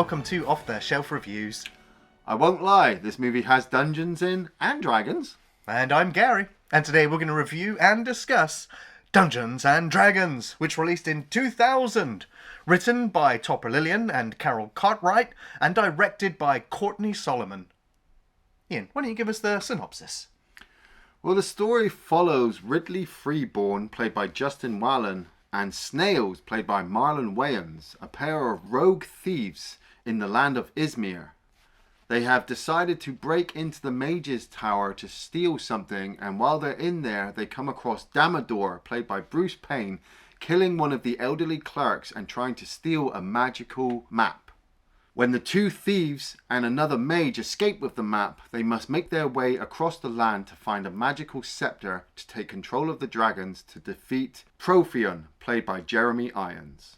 welcome to Off the Shelf Reviews. I won't lie, this movie has dungeons in and dragons. And I'm Gary, and today we're going to review and discuss Dungeons and Dragons, which released in 2000. Written by Topper Lillian and Carol Cartwright, and directed by Courtney Solomon. Ian, why don't you give us the synopsis? Well, the story follows Ridley Freeborn, played by Justin Whalin, and Snails, played by Marlon Wayans, a pair of rogue thieves in the land of Izmir. They have decided to break into the Mage's Tower to steal something, and while they're in there, they come across Damador, played by Bruce Payne, killing one of the elderly clerks and trying to steal a magical map. When the two thieves and another mage escape with the map, they must make their way across the land to find a magical scepter to take control of the dragons to defeat Profion, played by Jeremy Irons.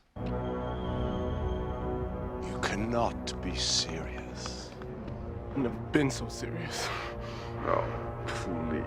You cannot be serious. I've never been so serious. Oh, please.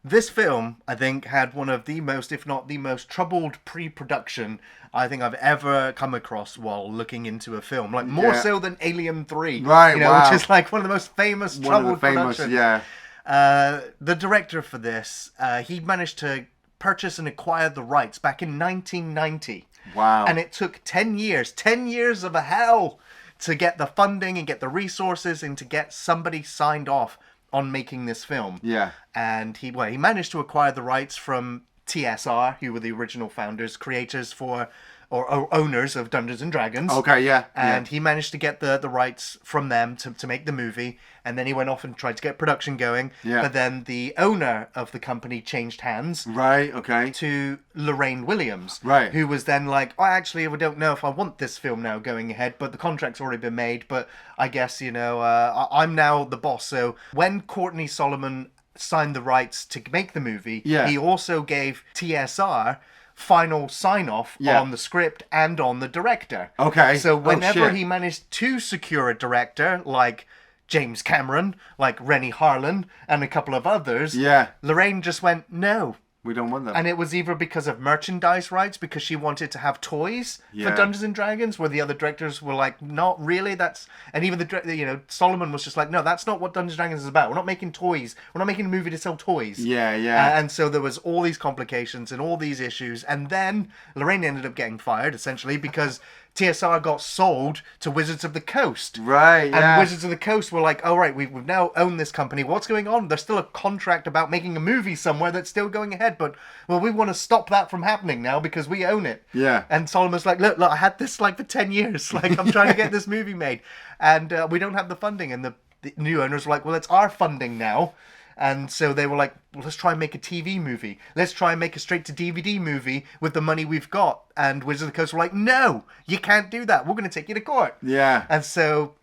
This film, I think, had one of the most, if not the most, troubled pre-production I think I've ever come across while looking into a film. Like, more so than Alien 3. Right, you know, wow. Which is like one of the most famous troubled productions. Yeah. The director for this, he managed to purchase and acquire the rights back in 1990. Wow. And it took 10 years of a hell to get the funding and get the resources and to get somebody signed off on making this film. Yeah. And he managed to acquire the rights from TSR, who were the original founders, creators for, or owners of Dungeons and Dragons. Okay, yeah. And he managed to get the rights from them to make the movie. And then he went off and tried to get production going. Yeah. But then the owner of the company changed hands. Right, okay. To Lorraine Williams. Right. Who was then like, oh, actually, I don't know if I want this film now going ahead, but the contract's already been made. But I guess, you know, I'm now the boss. So when Courtney Solomon signed the rights to make the movie, he also gave TSR final sign-off on the script and on the director. Okay. So whenever he managed to secure a director, like James Cameron, like Rennie Harlan, and a couple of others, Lorraine just went, no. We don't want them. And it was either because of merchandise rights, because she wanted to have toys for Dungeons and Dragons, where the other directors were like, not really, and even Solomon was just like, no, that's not what Dungeons and Dragons is about. We're not making toys. We're not making a movie to sell toys. Yeah. And so there was all these complications and all these issues. And then Lorraine ended up getting fired, essentially, because TSR got sold to Wizards of the Coast. Right, yeah. And Wizards of the Coast were like, oh, right, we've now owned this company. What's going on? There's still a contract about making a movie somewhere that's still going ahead. But, well, we want to stop that from happening now because we own it. Yeah. And Solomon's like, look, I had this like for 10 years. Like, I'm trying to get this movie made. And we don't have the funding. And the new owners were like, well, it's our funding now. And so they were like, well, let's try and make a TV movie. Let's try and make a straight-to-DVD movie with the money we've got. And Wizards of the Coast were like, no, you can't do that. We're going to take you to court. Yeah. And so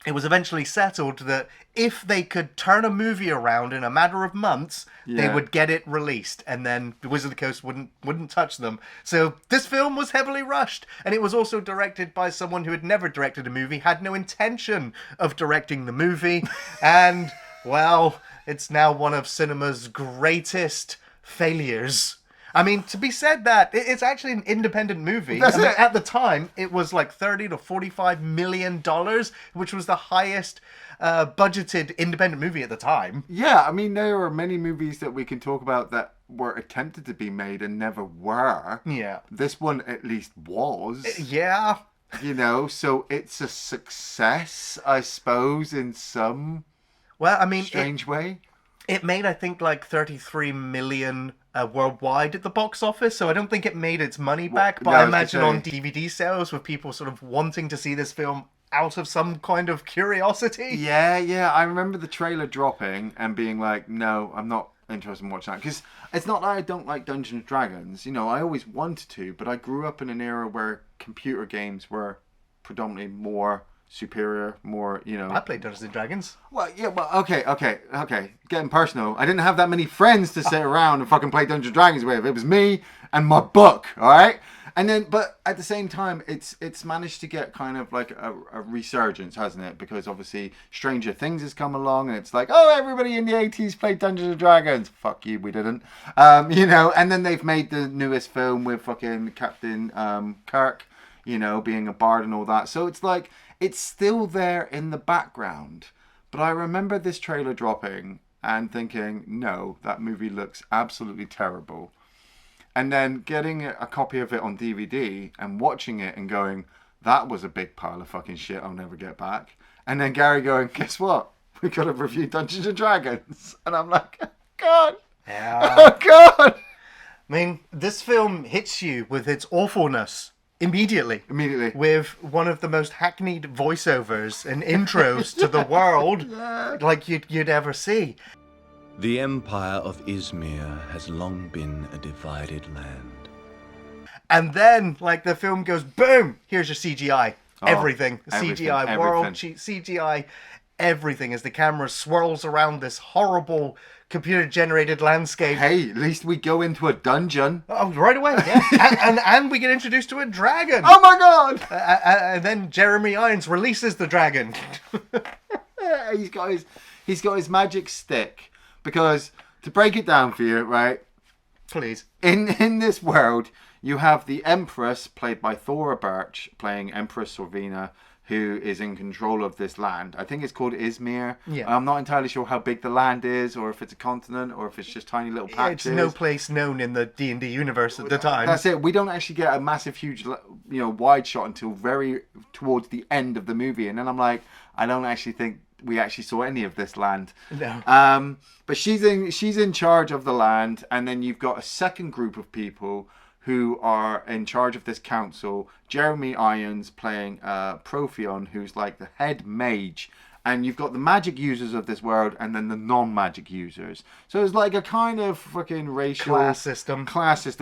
it was eventually settled that if they could turn a movie around in a matter of months, they would get it released. And then the Wizards of the Coast wouldn't touch them. So this film was heavily rushed. And it was also directed by someone who had never directed a movie, had no intention of directing the movie. And, well, it's now one of cinema's greatest failures. I mean, to be said that, it's actually an independent movie. At the time, it was like $30 to $45 million, which was the highest budgeted independent movie at the time. Yeah, I mean, there are many movies that we can talk about that were attempted to be made and never were. Yeah. This one at least was. Yeah. You know, so it's a success, I suppose, in some strange way. It made, I think, like 33 million worldwide at the box office, so I don't think it made its money back, but I imagine on DVD sales with people sort of wanting to see this film out of some kind of curiosity. Yeah, I remember the trailer dropping and being like, no, I'm not interested in watching that, because it's not that I don't like Dungeons and Dragons, you know, I always wanted to, but I grew up in an era where computer games were predominantly more superior, more, you know. I played Dungeons and Dragons. Well, yeah, well, okay. Getting personal. I didn't have that many friends to sit around and fucking play Dungeons and Dragons with. It was me and my book, all right? And then, but at the same time, it's managed to get kind of like a resurgence, hasn't it? Because obviously Stranger Things has come along and it's like, oh, everybody in the 80s played Dungeons and Dragons. Fuck you, we didn't. You know, and then they've made the newest film with fucking Captain Kirk, you know, being a bard and all that. So it's like, it's still there in the background. But I remember this trailer dropping and thinking, no, that movie looks absolutely terrible. And then getting a copy of it on DVD and watching it and going, that was a big pile of fucking shit I'll never get back. And then Gary going, guess what? We got to review Dungeons and Dragons. And I'm like, oh, God. Yeah. Oh, God. I mean, this film hits you with its awfulness immediately. With one of the most hackneyed voiceovers and intros to the world like you'd ever see. The Empire of Izmir has long been a divided land. And then, like, the film goes, boom, here's your CGI. Everything. CGI world, CGI, everything as the camera swirls around this horrible computer-generated landscape. Hey, at least we go into a dungeon. Oh, right away, yeah. and we get introduced to a dragon. Oh, my God. And then Jeremy Irons releases the dragon. He's got his magic stick. Because, to break it down for you, right? Please. In this world, you have the Empress, played by Thora Birch, playing Empress Sorvina, who is in control of this land. I think it's called Izmir. Yeah. I'm not entirely sure how big the land is, or if it's a continent, or if it's just tiny little patches. It's no place known in the D&D universe at the time. That's it. We don't actually get a massive, huge, wide shot until very towards the end of the movie. And then I'm like, I don't actually think we actually saw any of this land. No. But she's in charge of the land, and then you've got a second group of people who are in charge of this council. Jeremy Irons playing Profion, who's like the head mage, and you've got the magic users of this world, and then the non-magic users. So it's like a kind of fucking racial class system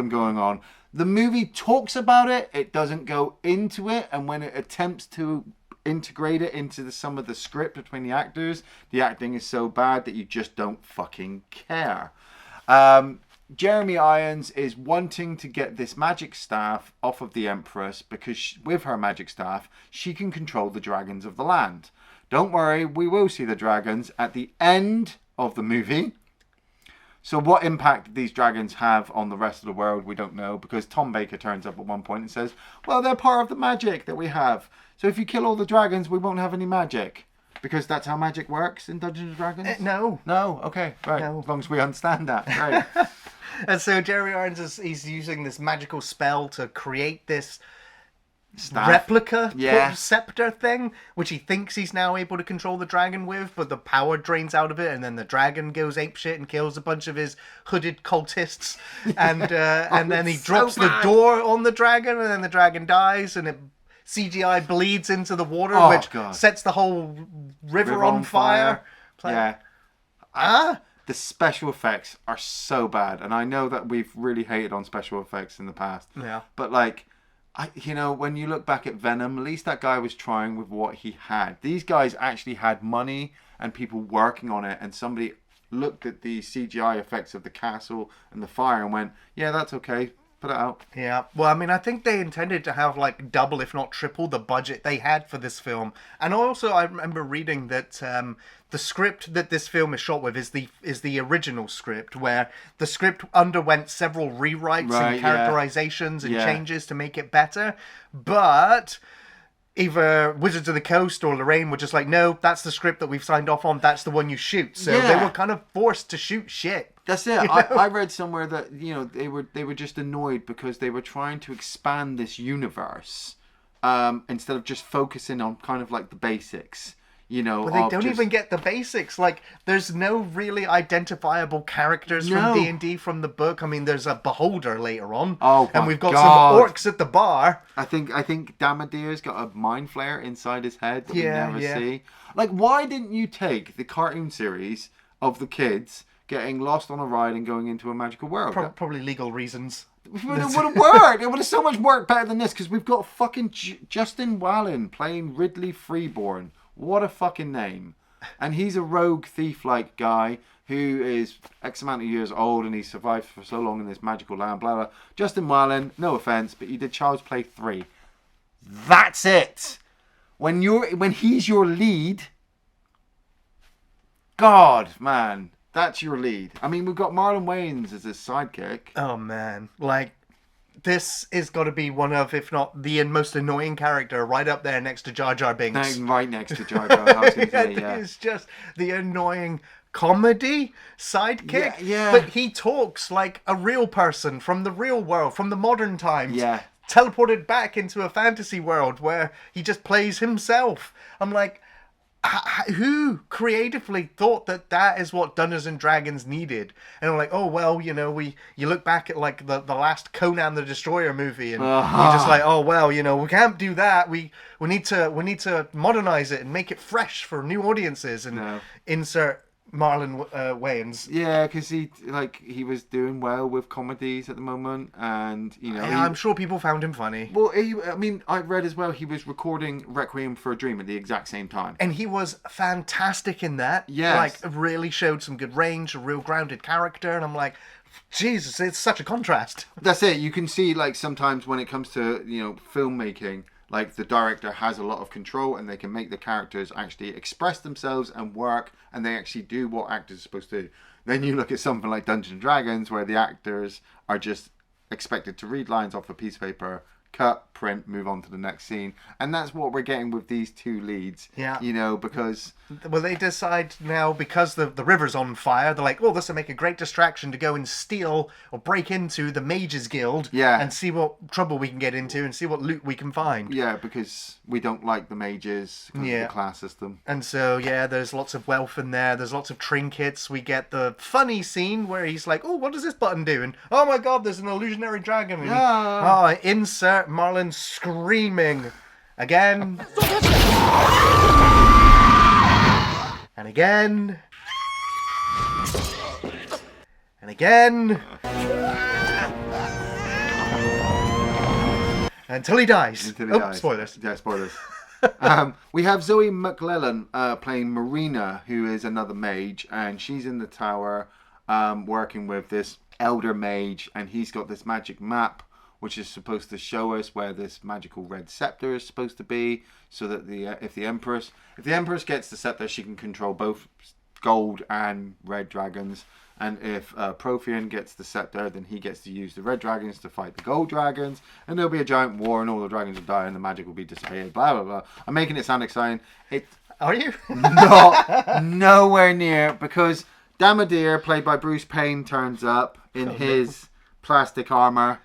going on. The movie talks about it. It doesn't go into it, and when it attempts to integrate it into some of the script between the actors, the acting is so bad that you just don't fucking care. Jeremy Irons is wanting to get this magic staff off of the Empress because with her magic staff, she can control the dragons of the land. Don't worry, we will see the dragons at the end of the movie. So what impact these dragons have on the rest of the world, we don't know, because Tom Baker turns up at one point and says, well, they're part of the magic that we have. So if you kill all the dragons, we won't have any magic. Because that's how magic works in Dungeons and Dragons? No. No? Okay, right. No. As long as we understand that. Right. And so Jeremy Irons he's using this magical spell to create this replica scepter thing, which he thinks he's now able to control the dragon with, but the power drains out of it, and then the dragon goes apeshit and kills a bunch of his hooded cultists, and then he drops the door on the dragon, and then the dragon dies, and it CGI bleeds into the water, which sets the whole river on fire. Yeah. The special effects are so bad, and I know that we've really hated on special effects in the past. Yeah. But like, when you look back at Venom, at least that guy was trying with what he had. These guys actually had money and people working on it, and somebody looked at the CGI effects of the castle and the fire and went, yeah, that's okay. Put it out. Yeah. Well, I mean, I think they intended to have like double, if not triple, the budget they had for this film. And also, I remember reading that the script that this film is shot with is the original script, where the script underwent several rewrites and characterizations and changes to make it better. But either Wizards of the Coast or Lorraine were just like, no, that's the script that we've signed off on. That's the one you shoot. So they were kind of forced to shoot shit. That's it. I read somewhere that they were just annoyed because they were trying to expand this universe instead of just focusing on kind of like the basics. But they don't even get the basics. Like, there's no really identifiable characters from D&D from the book. I mean, there's a beholder later on. Oh, and we've got some orcs at the bar. I think Damadir's got a mind flare inside his head that we never see. Like, why didn't you take the cartoon series of the kids getting lost on a ride and going into a magical world? Probably legal reasons. It would have worked. It would have so much worked better than this, because we've got fucking Justin Whalin playing Ridley Freeborn. What a fucking name. And he's a rogue thief-like guy who is X amount of years old and he survived for so long in this magical land, blah, blah. Justin Whalin, no offense, but he did Child's Play 3. That's it. When he's your lead, God, man, that's your lead. I mean, we've got Marlon Wayans as his sidekick. Oh, man. Like, this is got to be one of, if not the most annoying character, right up there next to Jar Jar Binks. Right next to Jar Jar. I was going to say, yeah. It's just the annoying comedy sidekick. Yeah. But he talks like a real person from the real world, from the modern times. Yeah. Teleported back into a fantasy world where he just plays himself. I'm like, who creatively thought that is what Dungeons and Dragons needed? And I'm like, oh well, you look back at like the last Conan the Destroyer movie, and you're just like, oh well, we can't do that. We need to modernize it and make it fresh for new audiences, and insert Marlon Wayans. Yeah, because he was doing well with comedies at the moment, and I'm sure people found him funny. Well, I read as well he was recording Requiem for a Dream at the exact same time, and he was fantastic in that. Yes, like really showed some good range, a real grounded character, and I'm like, Jesus, it's such a contrast. That's it. You can see like sometimes when it comes to filmmaking, like the director has a lot of control and they can make the characters actually express themselves and work, and they actually do what actors are supposed to do. Then you look at something like Dungeons and Dragons where the actors are just expected to read lines off a piece of paper, cut, print, move on to the next scene. And that's what we're getting with these two leads. Yeah. Because... Well, they decide now, because the river's on fire, they're like, oh, this will make a great distraction to go and steal or break into the Mages Guild. Yeah. And see what trouble we can get into and see what loot we can find. Yeah, because we don't like the mages because of the class system. And so, there's lots of wealth in there. There's lots of trinkets. We get the funny scene where he's like, oh, what does this button do? And, oh my God, there's an illusionary dragon. And, insert Marlon screaming again. And again. And again. Until he dies. Spoilers. Yeah, spoilers. We have Zoe McClellan playing Marina, who is another mage, and she's in the tower working with this elder mage, and he's got this magic map which is supposed to show us where this magical red scepter is supposed to be, so that if the Empress gets the scepter, she can control both gold and red dragons. And if Prothean gets the scepter, then he gets to use the red dragons to fight the gold dragons, and there'll be a giant war, and all the dragons will die, and the magic will be dissipated. Blah blah blah. I'm making it sound exciting. Are you? Not nowhere near, because Damadir, played by Bruce Payne, turns up in his plastic armor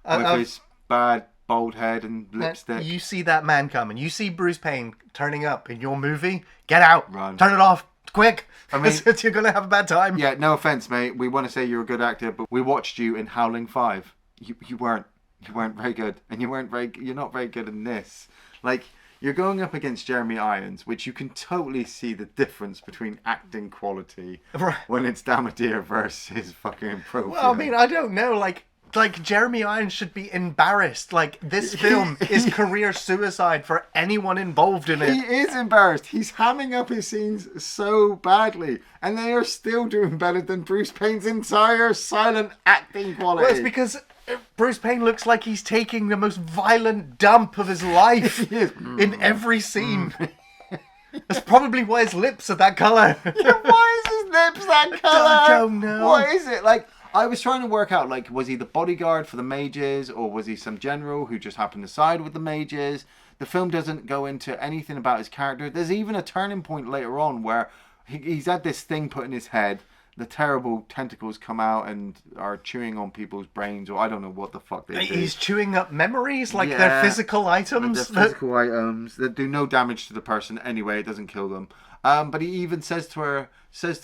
with his bad bald head and lipstick. You see that man coming. You see Bruce Payne turning up in your movie. Get out. Run. Turn it off. Quick. I mean, you're going to have a bad time. Yeah, no offense, mate. We want to say you're a good actor, but we watched you in Howling 5. You weren't very good, and you're not very good in this. Like, you're going up against Jeremy Irons, which you can totally see the difference between acting quality when it's Damadir versus fucking Prothean. Well, I mean, I don't know. Like Jeremy Irons should be embarrassed. Like, this film is career suicide for anyone involved in it. He is embarrassed. He's hamming up his scenes so badly, and they are still doing better than Bruce Payne's entire silent acting quality. Well, it's because Bruce Payne looks like he's taking the most violent dump of his life in every scene. That's probably why his lips are that colour. Yeah, why is his lips that colour? I don't know. What is it? Like, I was trying to work out, like, was he the bodyguard for the mages, or was he some general who just happened to side with the mages? The film doesn't go into anything about his character. There's even a turning point later on where he's had this thing put in his head. The terrible tentacles come out and are chewing on people's brains, or I don't know what the fuck they do. He's chewing up memories, like they're physical items. They're physical items that do no damage to the person anyway. It doesn't kill them. But he even says to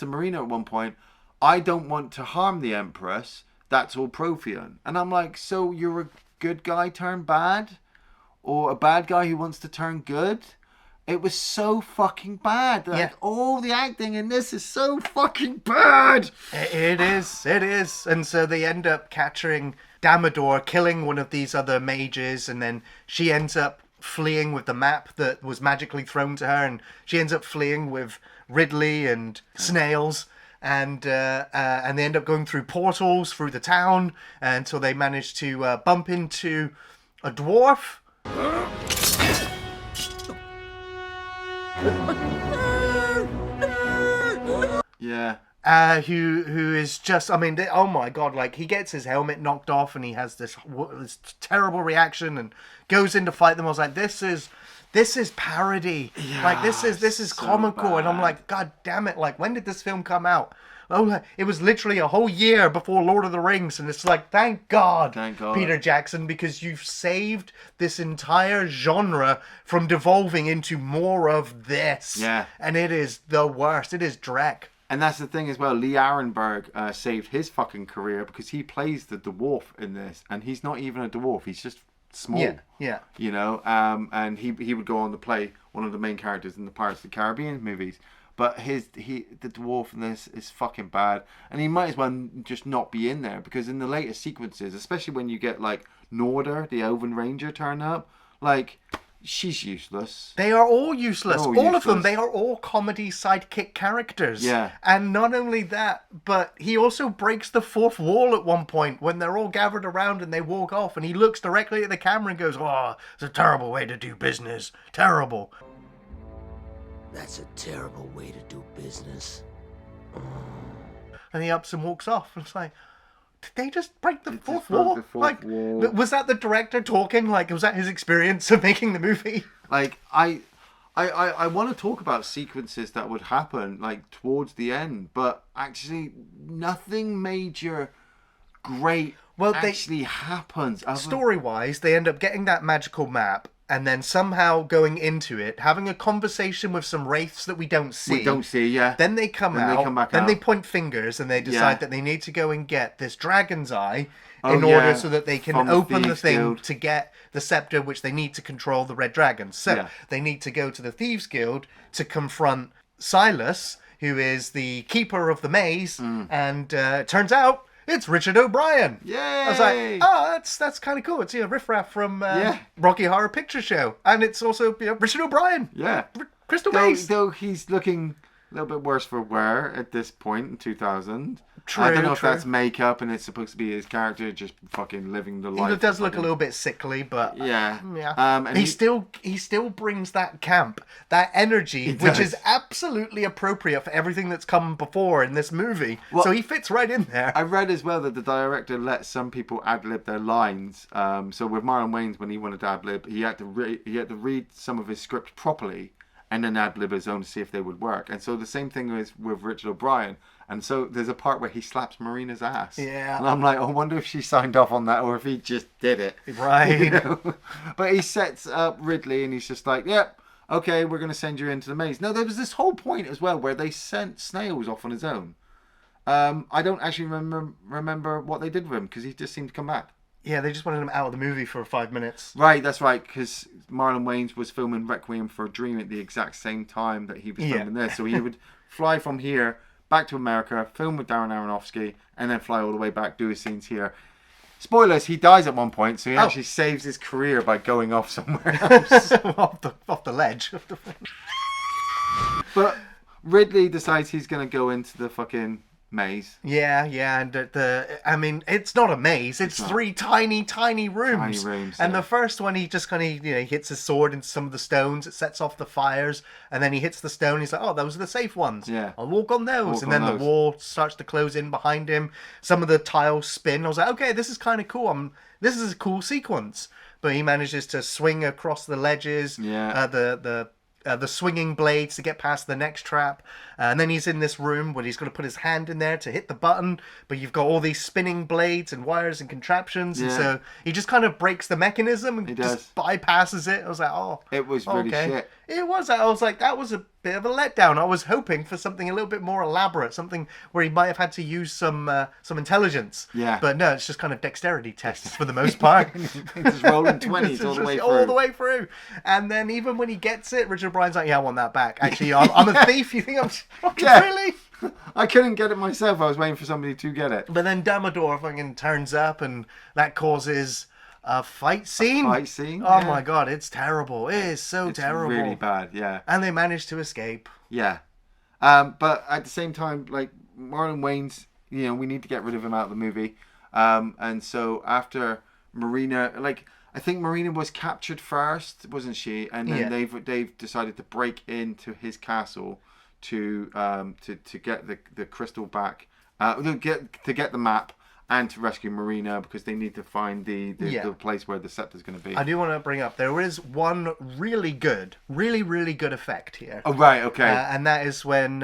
Marina at one point, I don't want to harm the Empress. That's all Prothean. And I'm like, so you're a good guy turned bad? Or a bad guy who wants to turn good? It was so fucking bad. Like, all the acting in this is so fucking bad. It is. And so they end up capturing Damador, killing one of these other mages, and then she ends up fleeing with the map that was magically thrown to her, and she ends up fleeing with Ridley and Snails. And they end up going through portals through the town until they manage to bump into a dwarf. Yeah. who is just, I mean, oh my god, like he gets his helmet knocked off and he has this terrible reaction and goes in to fight them. I was like, this is parody. Like this is so comical. And I'm bad. like, god damn it, like when did this film come out? Oh, it was literally a whole year before Lord of the Rings, and it's like, thank God, Peter Jackson, because you've saved this entire genre from devolving into more of this. Yeah. And it is the worst. It is dreck. And that's the thing as well. Lee Arenberg saved his fucking career because he plays the dwarf in this, and he's not even a dwarf. He's just small. Yeah. You know, and he would go on to play one of the main characters in the Pirates of the Caribbean movies. But the dwarf in this is fucking bad, and he might as well just not be in there, because in the later sequences, especially when you get like Norder, the Elven Ranger, turn up, like she's useless. They are all useless. All All of useless. them. They are all comedy sidekick characters. Yeah. And not only that, but he also breaks the fourth wall at one point when they're all gathered around and they walk off, and he looks directly at the camera and goes, "Oh, it's a terrible way to do business. Terrible." That's a terrible way to do business. And he ups and walks off. And it's like, did they just break the They just fourth broke wall? the fourth Like, wall. was that the director talking? Like, was that his experience of making the movie? Like I want to talk about sequences that would happen like towards the end, but actually nothing major great actually happens. Story-wise, they end up getting that magical map, and then somehow going into it, having a conversation with some wraiths that we don't see. Yeah. Then they come Then out. they come back then out. they point fingers, and they decide Yeah. that they need to go and get this dragon's eye Oh, in yeah, order so that they can from the open the Thieves thing Guild. to get the scepter, which they need to control the red dragon. So Yeah. they need to go to the Thieves Guild to confront Silas, who is the keeper of the maze, and it turns out it's Richard O'Brien. Yay! I was like, oh, that's kind of cool. It's Riff Raff from Rocky Horror Picture Show, and it's also Richard O'Brien. Yeah. Crystal Maze. Though he's looking a little bit worse for wear at this point in 2000. I True, don't know if true. that's makeup and it's supposed to be his character just fucking living the life. He does look a fucking- little bit sickly, but Yeah. yeah. And he still brings that camp, that energy, which is absolutely appropriate for everything that's come before in this movie. Well, so he fits right in there. I read as well that the director let some people ad-lib their lines. So with Marlon Wayans, when he wanted to ad-lib, he had to read some of his script properly and then ad-lib his own to see if they would work. And so the same thing is with Richard O'Brien. And so there's a part where he slaps Marina's ass. Yeah. And I'm like, I wonder if she signed off on that or if he just did it. Right. You know? But he sets up Ridley and he's just like, yep, okay, we're going to send you into the maze. Now, there was this whole point as well where they sent Snails off on his own. I don't actually remember what they did with him because he just seemed to come back. Yeah, they just wanted him out of the movie for 5 minutes. Right, that's right, because Marlon Wayans was filming Requiem for a Dream at the exact same time that he was filming this. So he would fly from here back to America, film with Darren Aronofsky, and then fly all the way back, do his scenes here. Spoilers, he dies at one point, so he actually saves his career by going off somewhere else. off the ledge. But Ridley decides he's going to go into the fucking maze. Yeah, and I mean, it's not a maze. It's three tiny rooms. Tiny rooms, And yeah. the first one, he just kind of, he hits his sword into some of the stones. It sets off the fires, and then he hits the stone. He's like, "Oh, those are the safe ones. Yeah. I'll walk on those." Walk and on then those. the wall starts to close in behind him. Some of the tiles spin. I was like, "Okay, this is kind of cool. This is a cool sequence." But he manages to swing across the ledges. Yeah. The swinging blades to get past the next trap. And then he's in this room where he's got to put his hand in there to hit the button, but you've got all these spinning blades and wires and contraptions, and Yeah. so he just kind of breaks the mechanism and He just does. bypasses it. I was like, oh. It was really shit. It was. I was like, that was a bit of a letdown. I was hoping for something a little bit more elaborate, something where he might have had to use some intelligence. Yeah. But no, it's just kind of dexterity tests for the most part. Just rolling 20s It's all the just way all through. the way through. And then even when he gets it, Richard O'Brien's like, "Yeah, I want that back. Actually, I'm a thief. You think I'm fucking Yeah. really?" I couldn't get it myself. I was waiting for somebody to get it. But then Dumbledore fucking turns up, and that causes a fight scene. Fight scene, Oh yeah. my god, it's terrible. It is so It's terrible. really bad, yeah. And they manage to escape. Yeah. But at the same time, like, Marlon Wayans, we need to get rid of him out of the movie. And so after Marina, like, I think Marina was captured first, wasn't she? And then Yeah. they've decided to break into his castle to get the crystal back, to get the map. And to rescue Marina because they need to find the place where the scepter's going to be. I do want to bring up, there is one really good effect here. Oh, right, okay. And that is when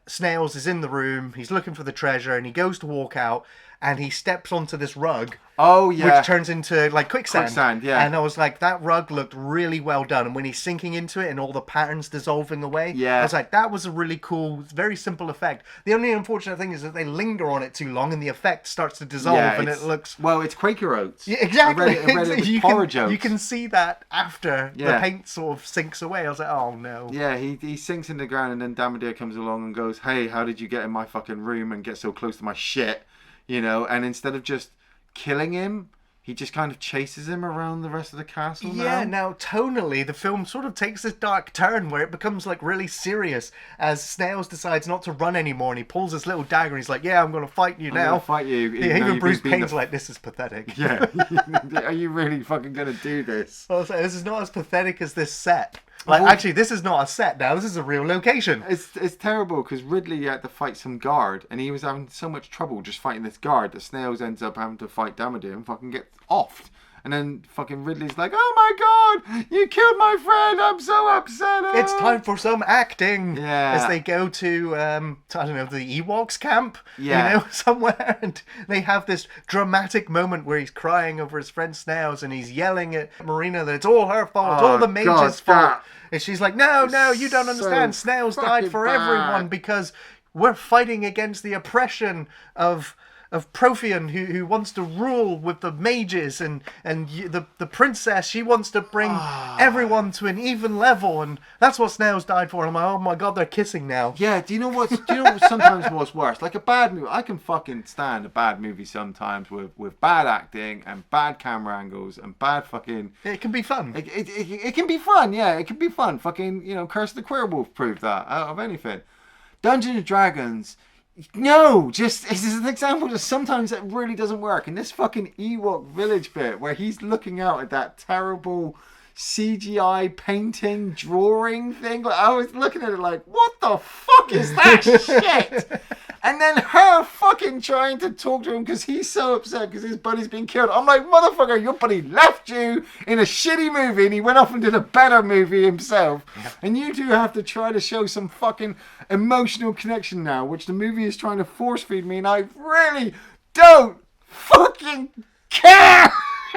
Snails is in the room, he's looking for the treasure, and he goes to walk out, and he steps onto this rug. Oh, yeah. Which turns into, like, quicksand. Quicksand, yeah. And I was like, that rug looked really well done. And when he's sinking into it and all the patterns dissolving away, yeah. I was like, that was a really cool, very simple effect. The only unfortunate thing is that they linger on it too long and the effect starts to dissolve and it looks... Well, it's Quaker Oats. Yeah, exactly. I read it with porridge oats. You can see that after the paint sort of sinks away. I was like, oh, no. Yeah, he sinks in the ground and then Damodar comes along and goes, hey, how did you get in my fucking room and get so close to my shit? You know, and instead of just killing him, he just kind of chases him around the rest of the castle now. Yeah, now tonally, the film sort of takes this dark turn where it becomes like really serious as Snails decides not to run anymore and he pulls his little dagger and he's like, yeah, I'm going to fight you now. I'm going to fight you. Yeah, even Bruce Payne's like, this is pathetic. Yeah. Are you really fucking going to do this? I was like, this is not as pathetic as this set. Like, actually, this is not a set now. This is a real location. It's terrible because Ridley had to fight some guard and he was having so much trouble just fighting this guard that Snails ends up having to fight Damodar and fucking get offed. And then fucking Ridley's like, oh my god, you killed my friend, I'm so upset. It's time for some acting. Yeah. As they go to, I don't know, the Ewoks camp, yeah. you know, somewhere. And they have this dramatic moment where he's crying over his friend Snails and he's yelling at Marina that it's all her fault, it's all the mage's fault. And she's like, no, you don't understand. Snails died for everyone because we're fighting against the oppression of Prothean who wants to rule with the mages and the princess, she wants to bring everyone to an even level, and that's what Snails died for. And I'm like, oh my god, they're kissing now. Yeah, do you know what sometimes what's worse? Like a bad movie, I can fucking stand a bad movie sometimes with bad acting and bad camera angles and bad fucking... It can be fun. It can be fun, yeah, it can be fun. Fucking, you know, Curse of the Queerwolf proved that out of anything. Dungeons and Dragons... No, just it's an example. Just sometimes it really doesn't work. And this fucking Ewok village bit where he's looking out at that terrible CGI painting drawing thing. Like, I was looking at it like, what the fuck is that shit? And then her fucking trying to talk to him because he's so upset because his buddy's been killed. I'm like, motherfucker, your buddy left you in a shitty movie and he went off and did a better movie himself. And you two have to try to show some fucking emotional connection now, which the movie is trying to force feed me, and I really don't fucking care.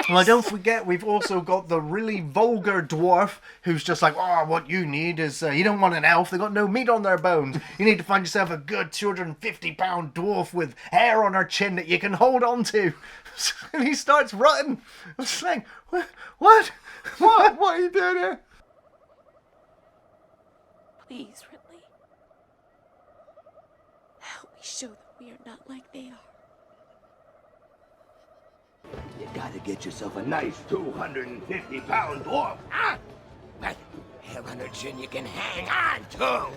Well, don't forget, we've also got the really vulgar dwarf who's just like, oh, what you need is, you don't want an elf, they've got no meat on their bones. You need to find yourself a good 250-pound dwarf with hair on her chin that you can hold on to. And he starts running. I was like, what? What are you doing here? Please, Ridley. Help me show that we are not like they are. You gotta get yourself a nice 250-pound dwarf, huh? With hair on her chin you can hang on to.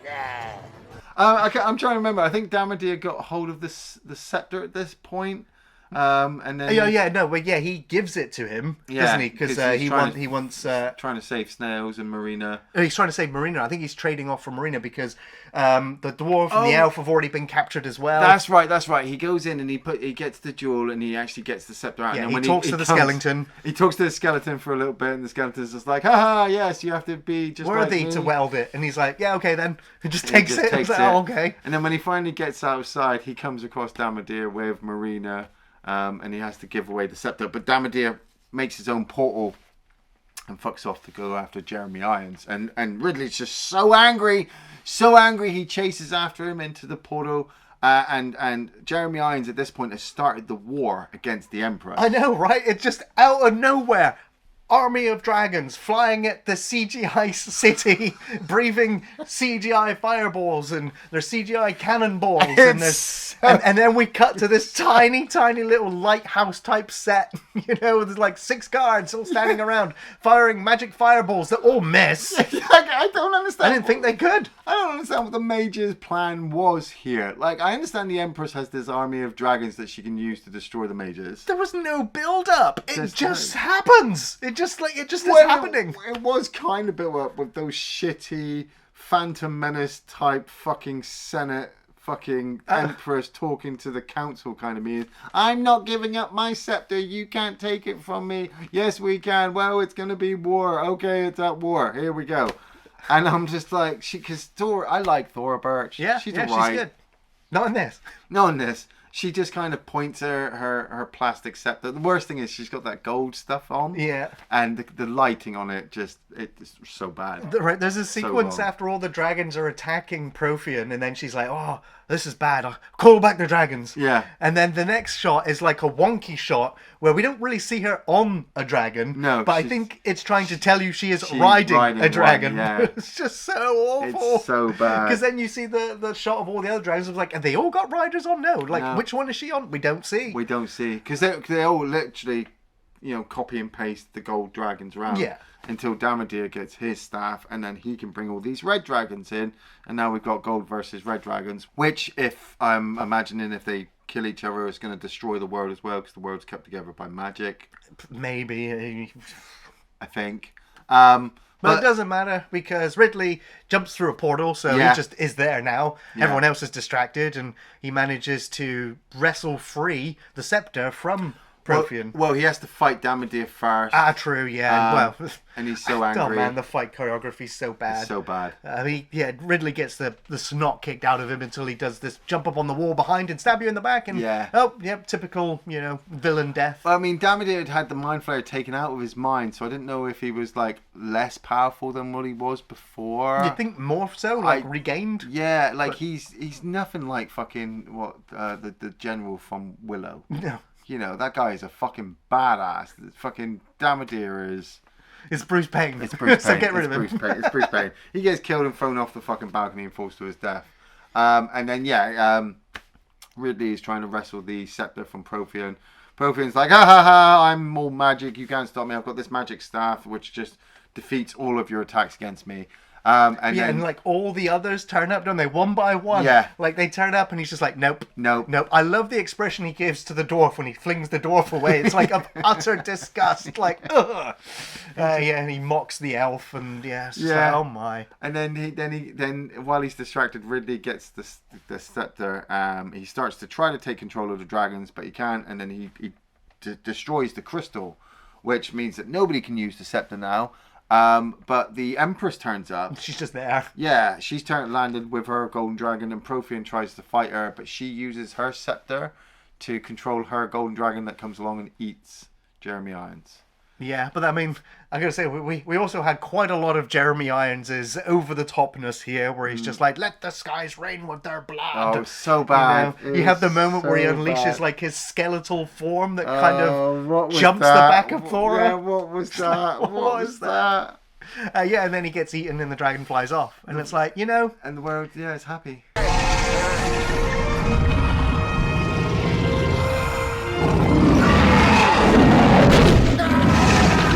Yeah. I'm trying to remember. I think Damodar got hold of the scepter at this point. And then he gives it to him, doesn't he? Because he wants trying to save Snails and Marina. He's trying to save Marina. I think he's trading off from Marina because the dwarf and the elf have already been captured as well. That's right. He goes in and he gets the jewel and he actually gets the scepter out. Yeah, and he talks to the skeleton. He talks to the skeleton for a little bit, and the skeleton's just like, haha, yes, you have to be just worthy like me to weld it. And he's like, yeah, okay then. He just takes it. Takes like, oh, okay. And then when he finally gets outside, he comes across Damodar with Marina. And he has to give away the scepter. But Damodar makes his own portal and fucks off to go after Jeremy Irons. And Ridley's just so angry he chases after him into the portal. And Jeremy Irons at this point has started the war against the Emperor. I know, right? It's just out of nowhere. Army of dragons flying at the CGI city, breathing CGI fireballs, and there's CGI cannonballs, and then we cut to this tiny little lighthouse type set, you know, there's like 6 guards all standing around firing magic fireballs that all miss. I don't understand. I didn't think they could. I don't understand what the Mage's plan was here. Like, I understand the Empress has this army of dragons that she can use to destroy the Mages. There was no build up. It just happens. It just like it just is Well, happening. It was kind of built up with those shitty Phantom Menace type fucking Senate fucking emperors talking to the council kind of meetings. I'm not giving up my scepter. You can't take it from me. Yes, we can. Well, it's going to be war. Okay, it's at war. Here we go. And I'm just like, because Thor, I like Thora Birch. Yeah, she's yeah, alright. she's good. Not in this. Not in this. She just kind of points her plastic scepter. The worst thing is she's got that gold stuff on. Yeah. And the lighting on it it's so bad. Right, there's a sequence wrong. after all the dragons are attacking Prothean, and then she's like, "Oh, this is bad. I'll call back the dragons." Yeah. And then the next shot is like a wonky shot where we don't really see her on a dragon. No, but I she's- think it's trying to tell you she's she's riding riding a dragon. one, yeah. It's just so awful. It's so bad. Because then you see the shot of all the other dragons. It's like, have they all got riders on? No. Like, No. which one is she on? We don't see. We don't see. Because they all literally, copy and paste the gold dragons around. Yeah. Until Damadir gets his staff, and then he can bring all these red dragons in, and now we've got gold versus red dragons. Which, if I'm imagining, if they kill each other, is going to destroy the world as well, because the world's kept together by magic. Maybe. I think. But it doesn't matter because Ridley jumps through a portal, so Yeah. he just is there now. Yeah. Everyone else is distracted, and he manages to wrestle free the scepter from Prothean. Well, he has to fight Damadir first. True, yeah. Well, and he's so oh angry. man, the fight choreography's so bad. It's so bad. Ridley gets the snot kicked out of him until he does this jump up on the wall behind and stab you in the back, and typical, villain death. Well, I mean, Damadir had the mind flayer taken out of his mind, so I didn't know if he was like less powerful than what he was before. You think more so, regained? Yeah, like he's nothing like fucking the general from Willow. No. That guy is a fucking badass. Fucking Damadir is. It's Bruce Payne. It's Bruce Payne. So get rid of him. It's Bruce Payne. He gets killed and thrown off the fucking balcony and falls to his death. And then Ridley is trying to wrestle the scepter from Prothean. Prothean's like, ha ha ha! I'm all magic. You can't stop me. I've got this magic staff which just defeats all of your attacks against me. And like all the others turn up, don't they? One by one. Yeah. Like they turn up and he's just like, nope. Nope. I love the expression he gives to the dwarf when he flings the dwarf away. It's like of utter disgust. Like, ugh. And he mocks the elf and it's just like, oh my. And then while he's distracted, Ridley gets the scepter. He starts to try to take control of the dragons, but he can't. And then he destroys the crystal, which means that nobody can use the scepter now. But the Empress turns up. She's just there. Yeah, she's landed with her golden dragon, and Prothean tries to fight her, but she uses her scepter to control her golden dragon that comes along and eats Jeremy Irons. Yeah, but I mean, I gotta say, we also had quite a lot of Jeremy Irons' over-the-topness here, where he's just like, let the skies rain with their blood. Oh, it's so bad. You have the moment where he unleashes like his skeletal form that kind of jumps the back of Thora. Yeah, what was that? What was that? And then he gets eaten and the dragon flies off. And it's like, And the world, is happy.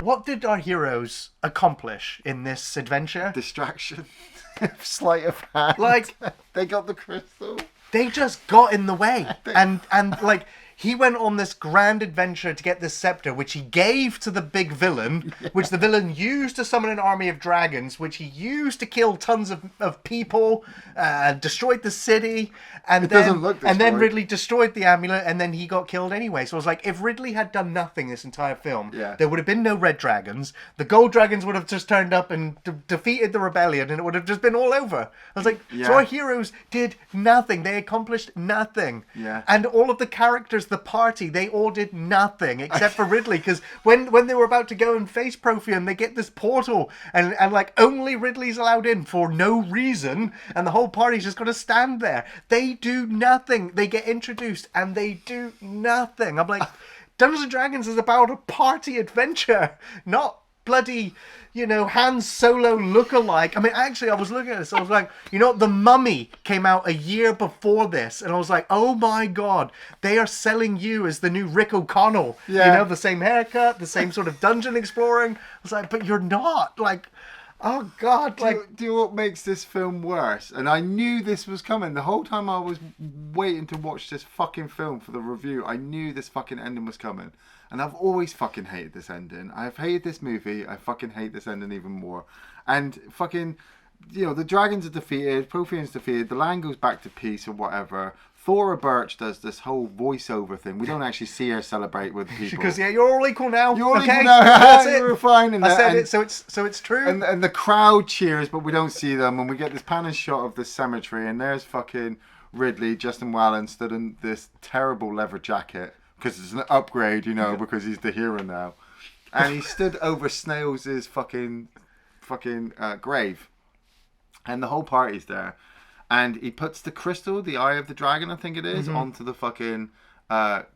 What did our heroes accomplish in this adventure? Distraction. Sleight of hand. Like, they got the crystal. They just got in the way. And like, he went on this grand adventure to get this scepter, which he gave to the big villain, which the villain used to summon an army of dragons, which he used to kill tons of people, destroyed the city, and then Ridley destroyed the amulet, and then he got killed anyway. So I was like, if Ridley had done nothing this entire film, there would have been no red dragons. The gold dragons would have just turned up and defeated the rebellion, and it would have just been all over. I was like, so our heroes did nothing. They accomplished nothing. Yeah. And all of the characters, the party, they all did nothing except for Ridley, because when they were about to go and face Prothean, they get this portal and like only Ridley's allowed in for no reason, and the whole party's just got to stand there. They do nothing. They get introduced and they do nothing. I'm like, Dungeons and Dragons is about a party adventure, not bloody, Han Solo look-alike. I mean, actually, I was looking at this. I was like, The Mummy came out a year before this. And I was like, oh my God, they are selling you as the new Rick O'Connell. Yeah. The same haircut, the same sort of dungeon exploring. I was like, but you're not. Like, Oh God! Do you know what makes this film worse? And I knew this was coming. The whole time I was waiting to watch this fucking film for the review, I knew this fucking ending was coming. And I've always fucking hated this ending. I've hated this movie. I fucking hate this ending even more. And fucking, the dragons are defeated, Prothean's defeated, the land goes back to peace or whatever. Thora Birch does this whole voiceover thing. We don't actually see her celebrate with people. Because you're all equal now. You're all okay? equal now. That's it. You're fine. And I said it, so it's true. And the crowd cheers, but we don't see them. And we get this panning shot of the cemetery, and there's fucking Ridley, Justin Whalin, stood in this terrible leather jacket because it's an upgrade, because he's the hero now. And he stood over Snails' fucking grave, and the whole party's there. And he puts the crystal, the eye of the dragon, I think it is, onto the fucking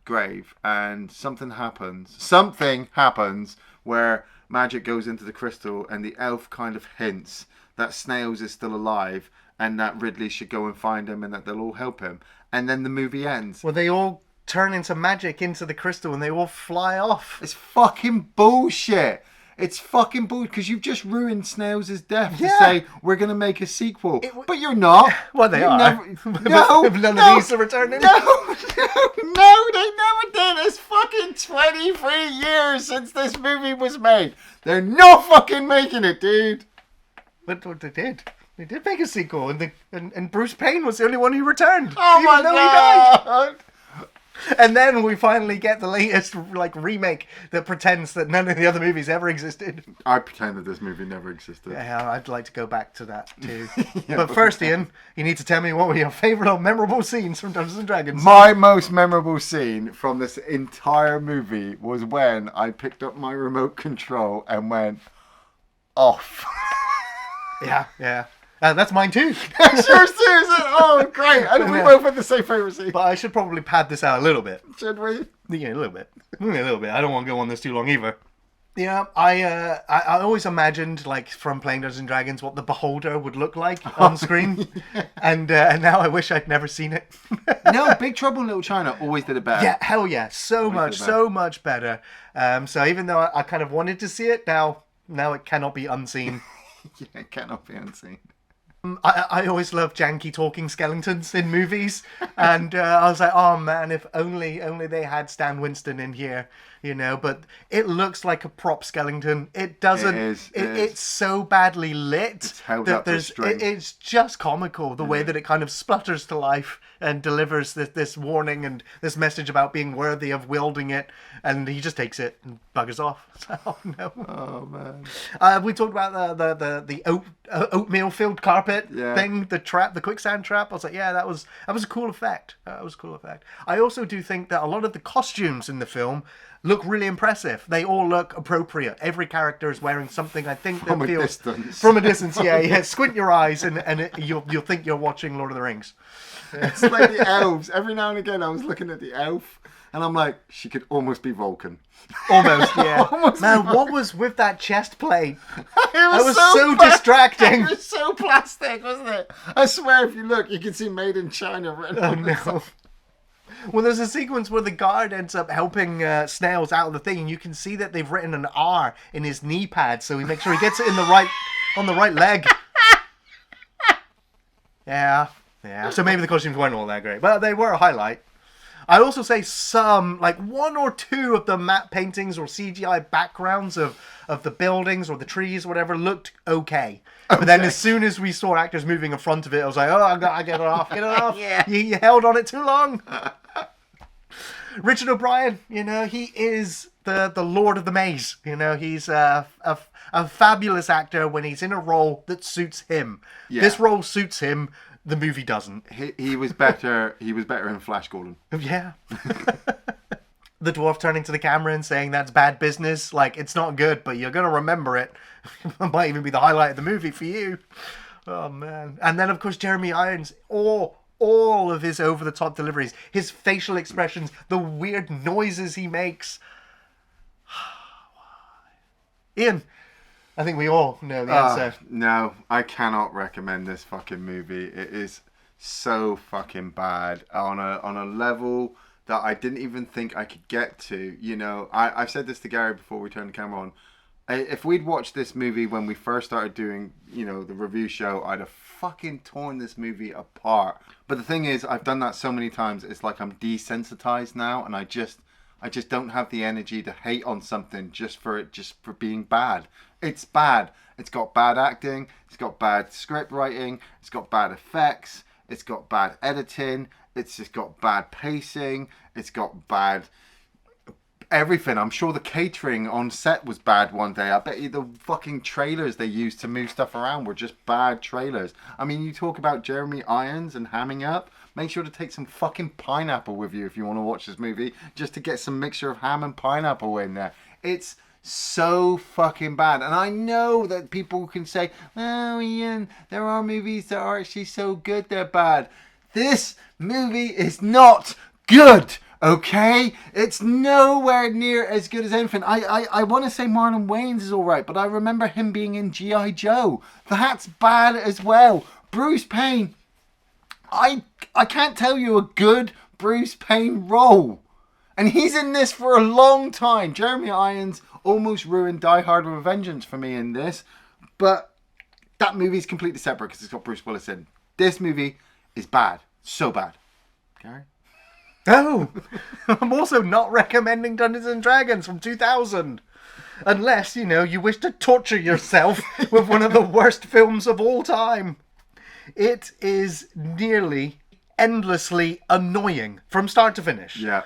grave. And something happens. Something happens where magic goes into the crystal and the elf kind of hints that Snails is still alive and that Ridley should go and find him and that they'll all help him. And then the movie ends. Well, they all turn into magic into the crystal and they all fly off. It's fucking bullshit. It's fucking bullshit because you've just ruined Snails' death to say we're going to make a sequel. But you're not. Well, they are. No, none of these are returning. No, they never did. It's fucking 23 years since this movie was made. They're not fucking making it, dude. But they did. They did make a sequel, and Bruce Payne was the only one who returned. Oh my God. He died. And then we finally get the latest remake that pretends that none of the other movies ever existed. I pretend that this movie never existed. Yeah, I'd like to go back to that too. But first, Ian, you need to tell me what were your favourite or memorable scenes from Dungeons and Dragons. My most memorable scene from this entire movie was when I picked up my remote control and went off. Yeah. That's mine too. That's yours too, is it? Oh, great. And we both had the same favourite scene. But I should probably pad this out a little bit. Should we? Yeah, a little bit. I don't want to go on this too long either. Yeah, I always imagined, from playing Dungeons and Dragons, what the Beholder would look like on screen. And now I wish I'd never seen it. No, Big Trouble in Little China always did it better. Yeah, hell yeah. So much better. So even though I kind of wanted to see it, now it cannot be unseen. Yeah, it cannot be unseen. I always love janky talking skeletons in movies, and I was like, oh man, if only they had Stan Winston in here, but it looks like a prop skeleton. It doesn't. It's so badly lit. It's held up with string. It's just comical the way that it kind of splutters to life and delivers this warning and this message about being worthy of wielding it, and he just takes it and buggers off. Oh no. Oh man. We talked about the oatmeal filled carpet thing, the quicksand trap. I was like, yeah, that was a cool effect. I also do think that a lot of the costumes in the film look really impressive. They all look appropriate. Every character is wearing something, I think, that feels... From a distance, yeah. Squint your eyes and you'll think you're watching Lord of the Rings. It's like the elves. Every now and again I was looking at the elf and I'm like, she could almost be Vulcan. Almost, yeah. Man, what was with that chest plate? It was so distracting. It was so plastic, wasn't it? I swear, if you look, you can see Made in China written on the side. Well, there's a sequence where the guard ends up helping Snails out of the thing, and you can see that they've written an R in his knee pad, so he makes sure he gets it on the right leg. Yeah. So maybe the costumes weren't all that great, but they were a highlight. I'd also say some, one or two of the matte paintings or CGI backgrounds of the buildings or the trees or whatever looked okay. But then as soon as we saw actors moving in front of it, I was like, oh, I gotta get it off. Yeah. You held on it too long. Richard O'Brien, he is the Lord of the Maze. He's a fabulous actor when he's in a role that suits him. Yeah. This role suits him. The movie doesn't. He was better. He was better in Flash Gordon. Yeah. The dwarf turning to the camera and saying that's bad business. It's not good, but you're gonna remember it. It might even be the highlight of the movie for you. Oh man. And then of course Jeremy Irons. All of his over-the-top deliveries, his facial expressions, the weird noises he makes. Ian. I think we all know the answer. No, I cannot recommend this fucking movie. It is so fucking bad on a level that I didn't even think I could get to. I've said this to Gary before we turned the camera on. If we'd watched this movie when we first started doing, the review show, I'd have fucking torn this movie apart. But the thing is, I've done that so many times, it's like I'm desensitized now, and I just don't have the energy to hate on something just for being bad. It's bad. It's got bad acting, it's got bad script writing, it's got bad effects, it's got bad editing, it's just got bad pacing, it's got bad everything. I'm sure the catering on set was bad one day. I bet you the fucking trailers they used to move stuff around were just bad trailers. I mean, you talk about Jeremy Irons and hamming up. Make sure to take some fucking pineapple with you if you want to watch this movie, just to get some mixture of ham and pineapple in there. It's so fucking bad. And I know that people can say, oh, Iain, there are movies that are actually so good they're bad. This movie is not good. Okay? It's nowhere near as good as anything. I want to say Marlon Wayans is alright, but I remember him being in G.I. Joe. That's bad as well. Bruce Payne, I can't tell you a good Bruce Payne role. And he's in this for a long time. Jeremy Irons almost ruined Die Hard with a Vengeance for me in this. But that movie's completely separate because it's got Bruce Willis in. This movie is bad. So bad. Gary? Oh, I'm also not recommending Dungeons and Dragons from 2000. Unless, you wish to torture yourself with one of the worst films of all time. It is nearly endlessly annoying from start to finish. Yeah.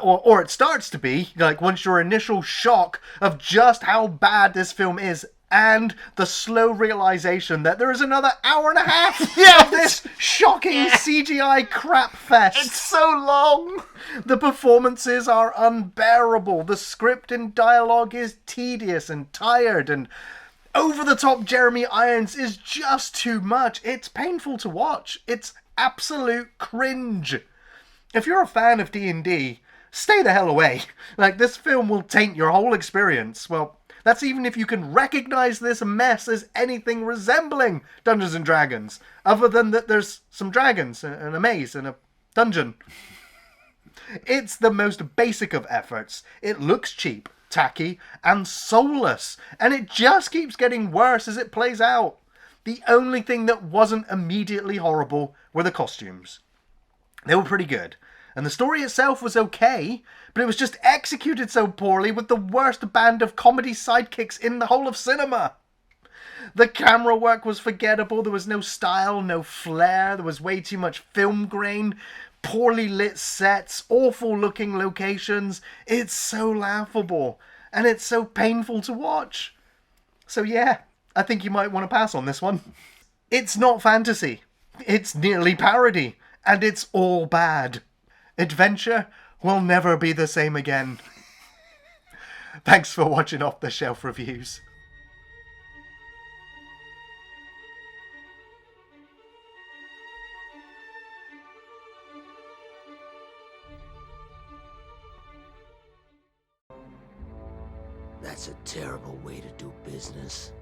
Or it starts to be, like, once your initial shock of just how bad this film is, and the slow realization that there is another hour and a half of this shocking CGI crap fest. It's so long. The performances are unbearable. The script and dialogue is tedious and tired, and over-the-top Jeremy Irons is just too much. It's painful to watch. It's absolute cringe. If you're a fan of D&D, stay the hell away. Like, this film will taint your whole experience. Well, that's even if you can recognize this mess as anything resembling Dungeons and Dragons, other than that there's some dragons and a maze and a dungeon. It's the most basic of efforts. It looks cheap, tacky, and soulless, and it just keeps getting worse as it plays out. The only thing that wasn't immediately horrible were the costumes. They were pretty good. And the story itself was okay, but it was just executed so poorly with the worst band of comedy sidekicks in the whole of cinema. The camera work was forgettable. There was no style, no flair. There was way too much film grain, poorly lit sets, awful looking locations. It's so laughable, and it's so painful to watch. So yeah, I think you might want to pass on this one. It's not fantasy. It's nearly parody, and it's all bad. Adventure will never be the same again. Thanks for watching Off the Shelf Reviews. That's a terrible way to do business.